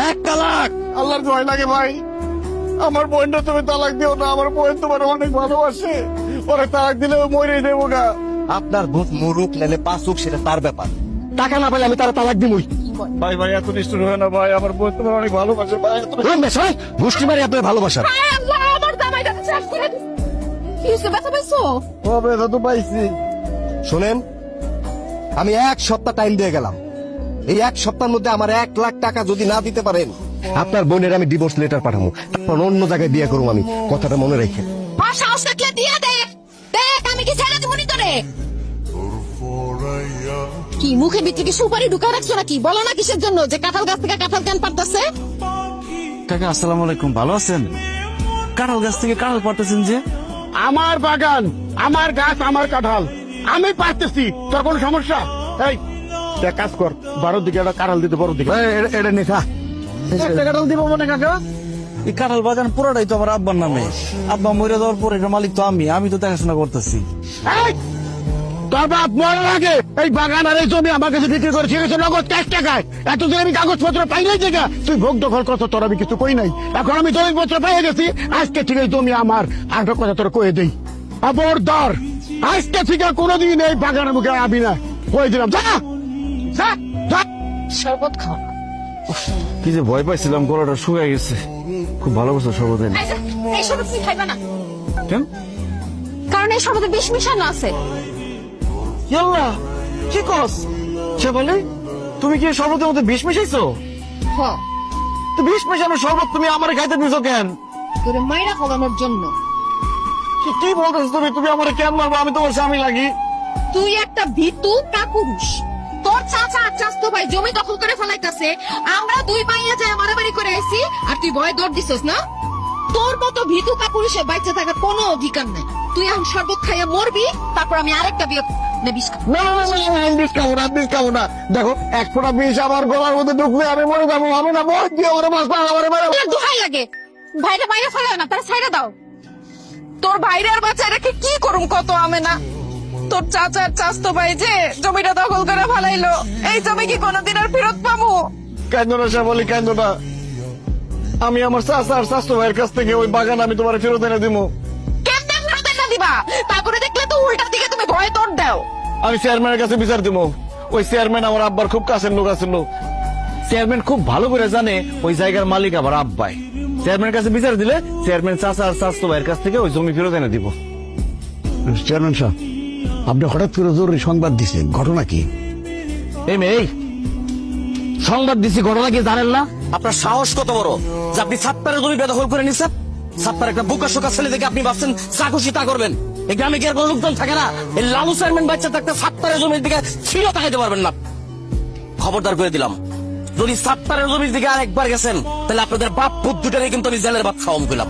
এক তালাক। আল্লাহর ভয় লাগে ভাই, আমার বোনটা তুমি তালাক দিও না, আমার বোন তোমার অনেক ভালোবাসে, ওরা তালাক দিলে মরে দেবো গা। আপনার ভূত মুরুক লেলে পাঁচুক সেটা তার ব্যাপার, টাকা না পেলে আমি তারা তালাক দিবই। ভাই ভাই এত নিষ্ঠুর হয় না ভাই, আমার বোন তোমার অনেক ভালোবাসে ভাই। গোষ্ঠী মারি আপনার ভালোবাসা। আমার জামাইটা শেষ করে দিস। কি হয়েছে, ব্যথা পাইছো? ব্যথা তো পাইছি। শোনেন, আমি 1 সপ্তাহ টাইম দিয়ে গেলাম, এই 1 সপ্তাহের মধ্যে আমার 1 লাখ টাকা যদি না দিতে পারেন, আপনার বোনের আমি ডিভোর্স লেটার পাঠাবো, তারপর অন্য জায়গায় বিয়ে করবো। আমি কথাটা মনে রেখে। আর সাহস থাকলে দিয়া দেখ, দেখ আমি কি ছেড়ে দেবো নি তোরে। কি মুখের ভিতরে কি সুপারি ঢুকা রাখছো নাকি? বলো না কিসের জন্য, যে কাঁঠাল গাছ থেকে কাঁঠাল কেন পারতেছে? কাকা আসসালামু আলাইকুম, ভালো আছেন? কাঁঠাল গাছ থেকে কাঁঠাল পারতেছেন যে? আমার বাগান, আমার গাছ, আমার কাঁঠাল, আমি পারতেছি, তোর কোনো সমস্যা? এই এক কাজ কর, 12 দিকে একটা কাঁঠাল দিতে, 12 দিকে এটা নিখা একটা কাঁঠাল দিব মনে কাকা। এই কাঁঠাল বাগান পুরোটাই তো আমার আব্বার নামে। আব্বা মরে যাওয়ার পর এটার মালিক তো আমি তো দেখাশোনা করতেছি। এই, তোর বাপ মরার আগে এই বাগান আর এই জমি আমার কাছে বিক্রি করে ঠিক আছে, নগদ ক্যাশ টাকায়। এতদিন আমি কাগজপত্র পাই নাই জায়গা, তুই ভোগ দখল করছো, তোর আমি কিছু কই নাই। এখন আমি দলিলপত্র পাইয়ে গেছি, আজকে ঠিক এই জমি আমার। আর একটা কথা তোর কয়ে দেই, খবরদার আজকে থেকে কোনোদিন এই বাগানের মুখে আবি না, কয়ে দিলাম। যা যা যা। শরবত খাও। কি যে ভয় পাইছিলাম, গলাটা শুকিয়ে গেছে। খুব ভালো করছে শরবত এনে। এই শরবত তুমি খাইবা না, কেন? কারণ এই শরবতে বিষ মিশানো আছে। ইয়াল্লা, কি কস? সে বলে তুমি কি শরবতের মধ্যে বিষ মিশাইছো? হ্যাঁ, তো বিষ মিশানো শরবত তুমি আমার খাইতে দিছো কেন? তোরে মাইরা খাওয়ানোর জন্য। কি বলতেছো তুমি? তুমি আমার কেন মারবো? আমি তোমার স্বামী লাগি। তুই একটা ভীতু কাপুরুষ। তোর চাচা আর চাচতো ভাই জমি দখল করে ফেলাইতেছে, আমরা দুই মাইয়া যায় মারামারি করে আইছি, আর তুই ভয় দৌড় দিছস না? তোর মতো ভীতু কাপুরুষে বাইচে থাকার কোনো অধিকার নাই। তুই এখন শরবত খাইয়া মরবি, তারপর আমি আরেকটা বিয়ে বিষ খাবো। না না না না, আমি বিষ খাবো না, বিষ খাবো না। দেখো, এক ফোঁটা বিষ আমার গলার মধ্যে ঢুকলে আমি মরে যাবো। আমি না বল দিয়ে আমার মাছ পা আমার তোর দোহাই লাগে, ভাইরা বাইরে ফেলায় না, তারা ছাইড়া দাও। তোর ভাইরার বাচ্চা রেখে কি করুম কত আমি না। তোর চাচার চাচতো ভাই যে জমিটা দখল করে ফেলাইলো, এই জমি কি কোনোদিন আর ফেরত পাবো? কেন না সে বলি, কেন না? আমি আমার চাচা আর চাচতো ভাইয়ের কাছ থেকে ওই বাগান আমি তোমার ফেরত এনে দিব। কেমনে ফেরত এনে দিবা? তারপরে দেখলে তো উল্টা দিকে তুমি ভয় তোর দাও। আমি চেয়ারম্যানের কাছে বিচার দিব। ওই চেয়ারম্যান আমার আব্বার খুব কাছের লোক আছে। লোক চেয়ারম্যান খুব ভালো করে জানে ওই জায়গার মালিক আবার আব্বাই। চেয়ারম্যানের কাছে বিচার দিলে চেয়ারম্যান চাচা আর চাচতো ভাইয়ের কাছ থেকে ওই জমি ফেরত এনে দিব। চেয়ারম্যান সাহেব, আপনি হঠাৎ করে জরুরি সংবাদ দিচ্ছেন, ঘটনা কি? এই মেয়ে, সংবাদ দিছি, ঘটনা কি জানেন না? আপনার সাহস কত বড় যে আপনি সাত্তারের জমি বেদখল করে নিচ্ছেন? সাত্তার একটা বোকা শোকা ছেলে দেখে আপনি ভাবছেন চা খুশি তা করবেন? এই গ্রামে কি আর কোনো লোকজন থাকে না? এই লালু চেয়ারম্যান বাচ্চা থাকতে সাত্তারের জমির দিকে ছিল তাকাইতে পারবেন না। খবরদার করে দিলাম, যদি সাত্তারের জমির দিকে আরেকবার গেছেন তাহলে আপনাদের বাপ ভূত দুটারে কিন্তু আমি জেলের ভাত খাওয়াম পেলাম।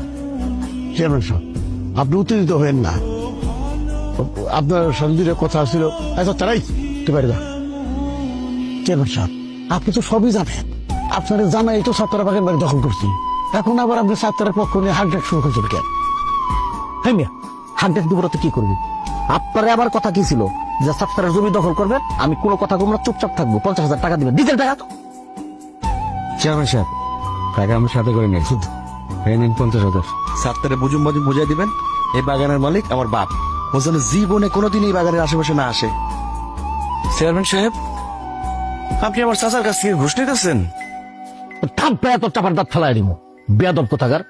চেয়ারম্যান সাহেব, আপনি উত্তেজিত হবেন না। আপনার সন্ধির কথা ছিল, আচ্ছা তারাই পারে না। চেয়ারম্যান সাহেব, আপনি তো সবই জানেন, আপনারা জানাই তো সাত্তারা বাগান বাড়ি দখল করছি। এখন আবার আপনি সাত্তারের পক্ষ নিয়ে হাঁকডাক শুরু করেছেন কেন? হ্যাঁ মিয়া, হাঁকডাক দিব তো কি করবি? আপনারে আবার কথা কি ছিল যে সাত্তারের জমি দখল করবেন? আমি কোনো কথা বলবো না, চুপচাপ থাকবো। 50,000 টাকা দিবেন, দিতেন টাকা তো। চেয়ারম্যান সাহেব, টাকা আমার সাথে করে নিয়ে শুধু 50,000 সাত্তারে বুঝুম বুঝাই দিবেন। এই বাগানের মালিক আমার বাপ, ও যেন জীবনে কোনোদিন এই বাগানের আশেপাশে না আসে। চেয়ারম্যান সাহেব, আপনি আমার চাচার কাছ থেকে ঘুষ নিতেছেন? থাপ্পে এত চাপার দাঁত ফেলায় দিব, বেয়াদব কোথাকার।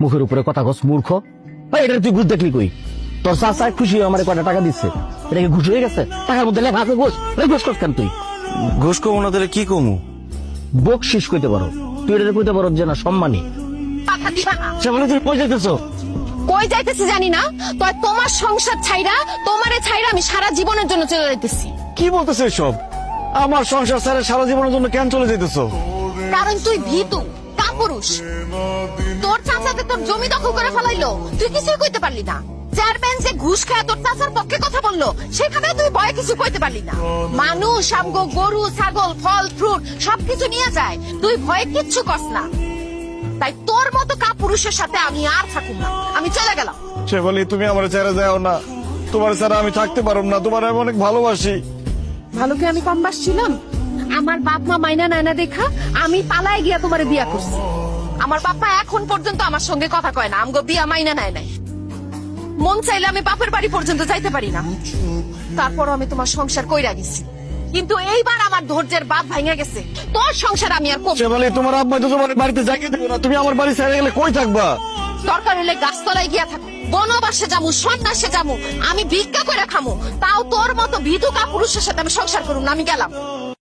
মুখের উপরে কথা কস মূর্খ। এটা তুই ঘুষ দেখলি কই? তোর চাচা খুশি হয়ে আমার কয়টা টাকা দিচ্ছে, এটা কি ঘুষ হয়ে গেছে? টাকার মধ্যে লেখা আছে ঘুষ। ঘুষ কস কেন তুই? ঘুষ কমু না দিলে কি কমু? বকশিস কইতে পারো, তুই এটা কইতে পারো যে না সম্মানী। কথা দিবা না। সে বলে তুই পয়সা দিতেছ। কই যাইতেছি জানি না, তো তোমার সংসার ছাইরা, তোমারে ছাইরা আমি সারা জীবনের জন্য চলে যাইতেছি। কি বলতেছে সব? আমার সংসার ছেড়ে সারা জীবনের জন্য কেন চলে যেতেছো? কারণ তুই ভীতু কাপুরুষ। তোর চাচাতে তোর জমি দখল করে ফেলাইলো, তুই কিছুই কইতে পারলি না। চেয়ারম্যান যে ঘুষ খায় তোর চাচার পক্ষে কথা বললো, সেখানে তুই ভয় কিছু কইতে পারলি না। মানুষ আমগো গরু ছাগল ফল ফ্রুট সবকিছু নিয়ে যায়, তুই ভয়ে কিচ্ছু কস না। তাই তোর মতো কাপুরুষের সাথে আমি আর থাকুম না, আমি চলে গেলাম। সে বলি, তুমি আমার ছেড়ে যাও না, তোমার ছাড়া আমি থাকতে পারব না, তোমার আমি অনেক ভালোবাসি। ভালোকে আমি কম বাসছিলাম? আমার বাপ মা মাইনা নায়না দেখা আমি পালায় গিয়া তোমারে বিয়া করছি। আমার বাপ মা এখন পর্যন্ত আমার সঙ্গে কথা কয় না, আমগো বিয়া মাইনা নেয় নাই। মন চাইলে আমি বাপের বাড়ি পর্যন্ত যাইতে পারি না। তারপরও আমি তোমার সংসার কইরা গেছি, কিন্তু এইবার আমার ধৈর্যের বাঁধ ভাঙা গেছে। তোর সংসার আমি আর সে বলে তোমার আব্বা তো তোমার বাড়িতে জায়গা দেবে না, তুমি আমার বাড়ি ছেড়ে গেলে কই থাকবা? দরকার হলে গাছতলায় গিয়া থাকো, বনবাসে যামু, সন্ন্যাসে যামু, আমি ভিক্ষা করে খামু, তাও তোর মতো ভিতু কাপুরুষের সাথে আমি সংসার করুম না। আমি গেলাম।